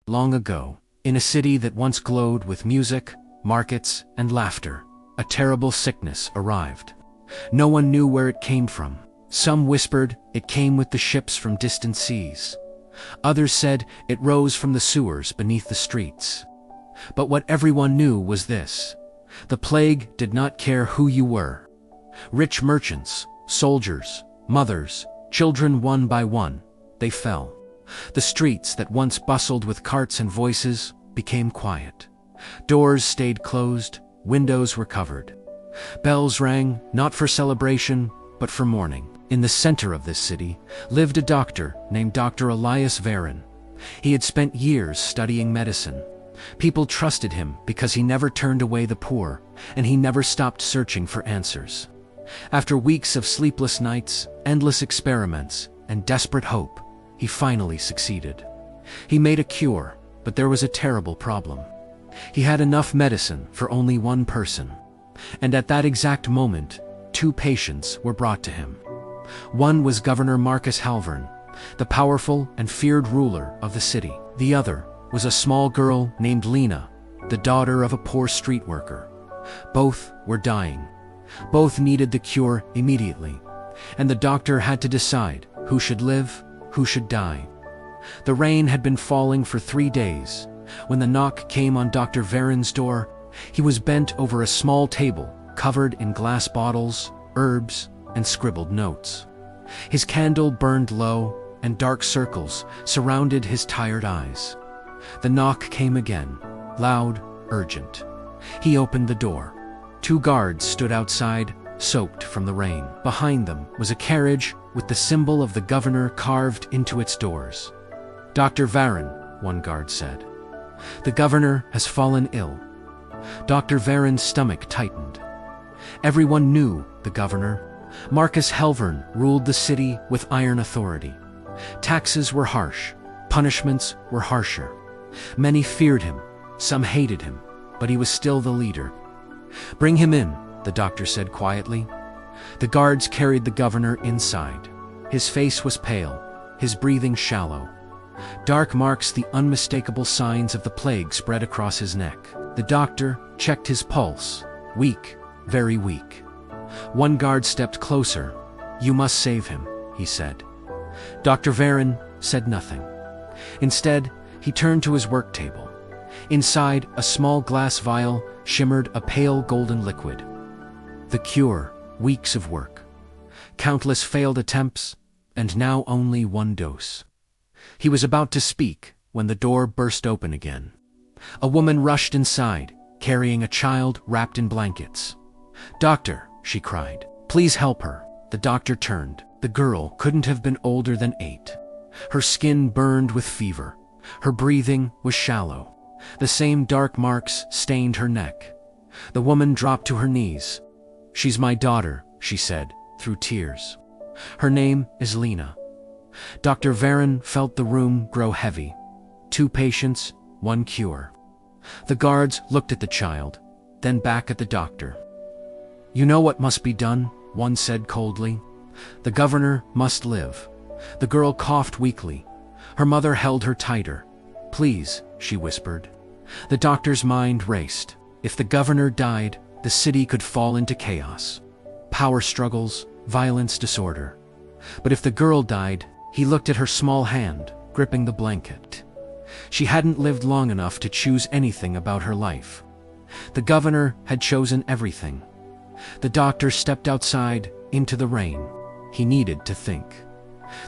Long ago, in a city that once glowed with music, markets, and laughter, a terrible sickness arrived. No one knew where it came from. Some whispered it came with the ships from distant seas. Others said it rose from the sewers beneath the streets. But what everyone knew was this: the plague did not care who you were. Rich merchants, soldiers, mothers, children, one by one, they fell. The streets that once bustled with carts and voices became quiet. Doors stayed closed, windows were covered. Bells rang, not for celebration, but for mourning. In the center of this city lived a doctor named Dr. Elias Varon. He had spent years studying medicine. People trusted him because he never turned away the poor, and he never stopped searching for answers. After weeks of sleepless nights, endless experiments, and desperate hope, he finally succeeded. He made a cure, but there was a terrible problem. He had enough medicine for only one person. And at that exact moment, 2 patients were brought to him. One was Governor Marcus Halvern, the powerful and feared ruler of the city. The other was a small girl named Lena, the daughter of a poor street worker. Both were dying. Both needed the cure immediately, and the doctor had to decide who should live, who should die. The rain had been falling for 3 days. When the knock came on Dr. Varon's door, he was bent over a small table covered in glass bottles, herbs, and scribbled notes. His candle burned low, and dark circles surrounded his tired eyes. The knock came again, loud, urgent. He opened the door. 2 guards stood outside, soaked from the rain. Behind them was a carriage with the symbol of the governor carved into its doors. "Dr. Varon," one guard said. "The governor has fallen ill." Dr. Varon's stomach tightened. Everyone knew the governor. Marcus Halvern ruled the city with iron authority. Taxes were harsh. Punishments were harsher. Many feared him. Some hated him. But he was still the leader. "Bring him in," the doctor said quietly. The guards carried the governor inside. His face was pale, his breathing shallow. Dark marks, the unmistakable signs of the plague, spread across his neck. The doctor checked his pulse. Weak, very weak. One guard stepped closer. "You must save him," he said. Dr. Varon said nothing. Instead, he turned to his work table. Inside, a small glass vial shimmered a pale golden liquid. The cure, weeks of work. Countless failed attempts, and now only 1 dose. He was about to speak when the door burst open again. A woman rushed inside, carrying a child wrapped in blankets. "Doctor," she cried, "please help her." The doctor turned. The girl couldn't have been older than 8. Her skin burned with fever. Her breathing was shallow. The same dark marks stained her neck. The woman dropped to her knees. "She's my daughter," she said, through tears. "Her name is Lena." Dr. Varon felt the room grow heavy. 2 patients, 1 cure. The guards looked at the child, then back at the doctor. "You know what must be done," one said coldly. "The governor must live." The girl coughed weakly. Her mother held her tighter. "Please," she whispered. The doctor's mind raced. If the governor died, the city could fall into chaos. Power struggles, violence, disorder. But if the girl died, he looked at her small hand, gripping the blanket. She hadn't lived long enough to choose anything about her life. The governor had chosen everything. The doctor stepped outside, into the rain. He needed to think.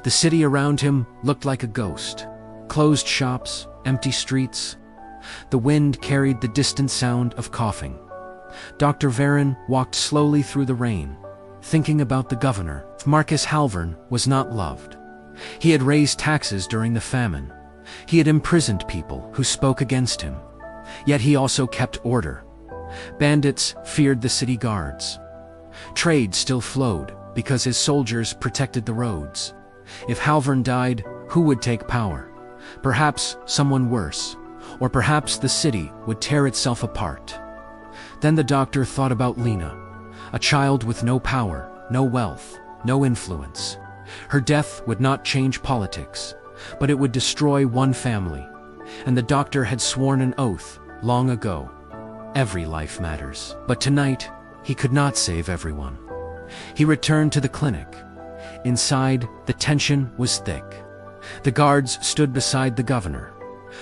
The city around him looked like a ghost. Closed shops, empty streets. The wind carried the distant sound of coughing. Dr. Varon walked slowly through the rain, thinking about the governor. Marcus Halvern was not loved. He had raised taxes during the famine. He had imprisoned people who spoke against him. Yet he also kept order. Bandits feared the city guards. Trade still flowed because his soldiers protected the roads. If Halvern died, who would take power? Perhaps someone worse, or perhaps the city would tear itself apart. Then the doctor thought about Lena, a child with no power, no wealth, no influence. Her death would not change politics, but it would destroy one family. and the doctor had sworn an oath long ago. Every life matters. But tonight, he could not save everyone. He returned to the clinic. Inside, the tension was thick. The guards stood beside the governor.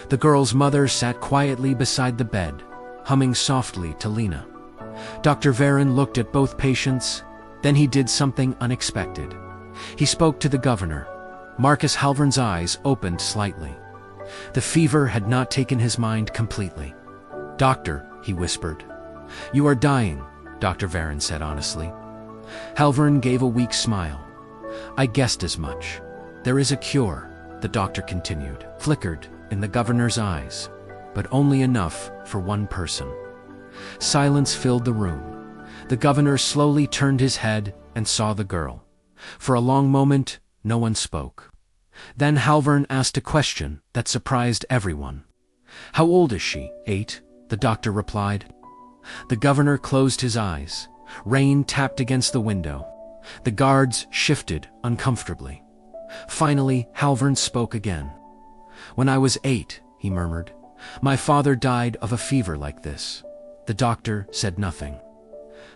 The girl's mother sat quietly beside the bed, humming softly to Lena. Dr. Varon looked at both patients, then he did something unexpected. He spoke to the governor. Marcus Halvern's eyes opened slightly. The fever had not taken his mind completely. "Doctor," he whispered. "You are dying," Dr. Varon said honestly. Halvern gave a weak smile. "I guessed as much. There is a cure," the doctor continued. Flickered in the governor's eyes, but only enough for one person. Silence filled the room. The governor slowly turned his head and saw the girl. For a long moment, no one spoke. Then Halvern asked a question that surprised everyone. "How old is she?" "8," the doctor replied. The governor closed his eyes. Rain tapped against the window. The guards shifted uncomfortably. Finally, Halvern spoke again. "When I was 8, he murmured. "My father died of a fever like this." The doctor said nothing.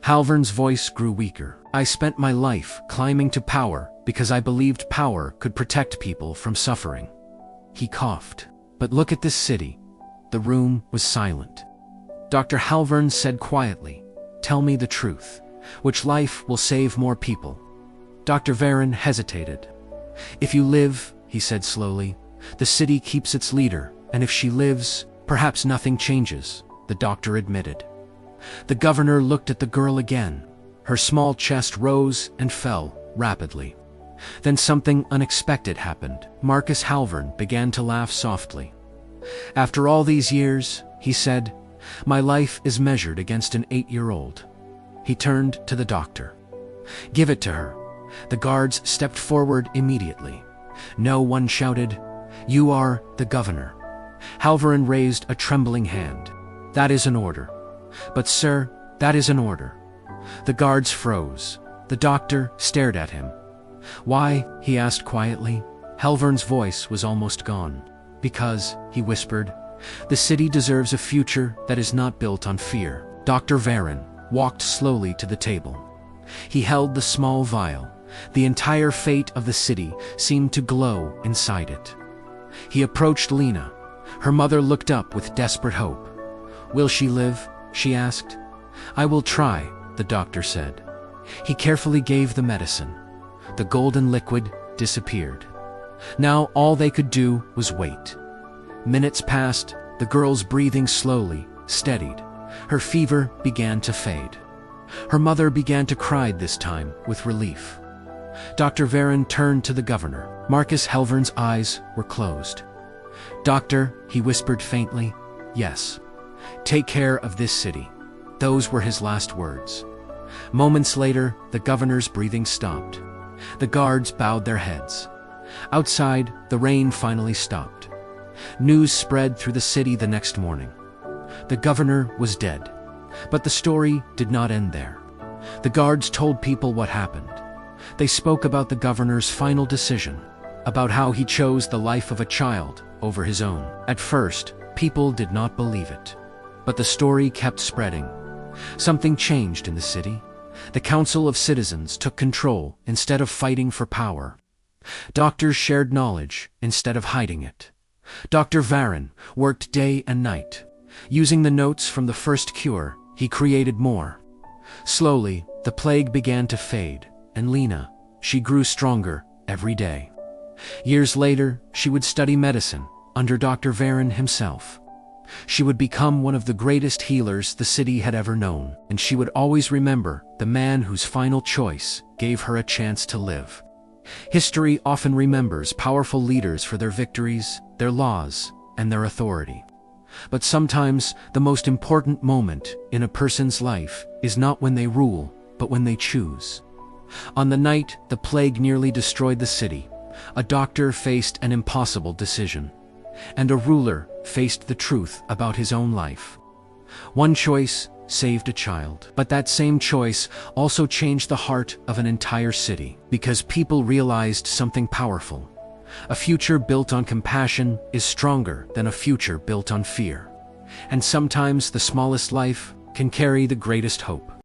Halvern's voice grew weaker. "I spent my life climbing to power because I believed power could protect people from suffering." He coughed. "But look at this city." The room was silent. Dr. Halvern said quietly, "Tell me the truth. Which life will save more people?" Dr. Varon hesitated. "If you live," he said slowly, "the city keeps its leader, and if she lives, perhaps nothing changes," the doctor admitted. The governor looked at the girl again. Her small chest rose and fell rapidly. Then something unexpected happened. Marcus Halvern began to laugh softly. "After all these years," he said, "my life is measured against an 8-year-old. He turned to the doctor. "Give it to her." The guards stepped forward immediately. No one shouted, "You are the governor." Halvern raised a trembling hand. "That is an order." "But sir, that is an order." The guards froze. The doctor stared at him. "Why?" he asked quietly. Halvern's voice was almost gone. "Because," he whispered, "the city deserves a future that is not built on fear." Dr. Varon walked slowly to the table. He held the small vial. The entire fate of the city seemed to glow inside it. He approached Lena. Her mother looked up with desperate hope. "Will she live?" she asked. "I will try," the doctor said. He carefully gave the medicine. The golden liquid disappeared. Now all they could do was wait. Minutes passed, the girl's breathing slowly steadied. Her fever began to fade. Her mother began to cry this time with relief. Dr. Varon turned to the governor. Marcus Halvern's eyes were closed. "Doctor," he whispered faintly, "yes. Take care of this city." Those were his last words. Moments later, the governor's breathing stopped. The guards bowed their heads. Outside, the rain finally stopped. News spread through the city the next morning. The governor was dead. But the story did not end there. The guards told people what happened. They spoke about the governor's final decision, about how he chose the life of a child over his own. At first, people did not believe it. But the story kept spreading. Something changed in the city. The Council of Citizens took control instead of fighting for power. Doctors shared knowledge instead of hiding it. Dr. Varon worked day and night. Using the notes from the first cure, he created more. Slowly, the plague began to fade, and Lena, she grew stronger every day. Years later, she would study medicine under Dr. Varon himself. She would become one of the greatest healers the city had ever known, and she would always remember the man whose final choice gave her a chance to live. History often remembers powerful leaders for their victories, their laws, and their authority. But sometimes the most important moment in a person's life is not when they rule, but when they choose. On the night the plague nearly destroyed the city, a doctor faced an impossible decision, and a ruler faced the truth about his own life. One choice saved a child, but that same choice also changed the heart of an entire city, because people realized something powerful. A future built on compassion is stronger than a future built on fear. And sometimes the smallest life can carry the greatest hope.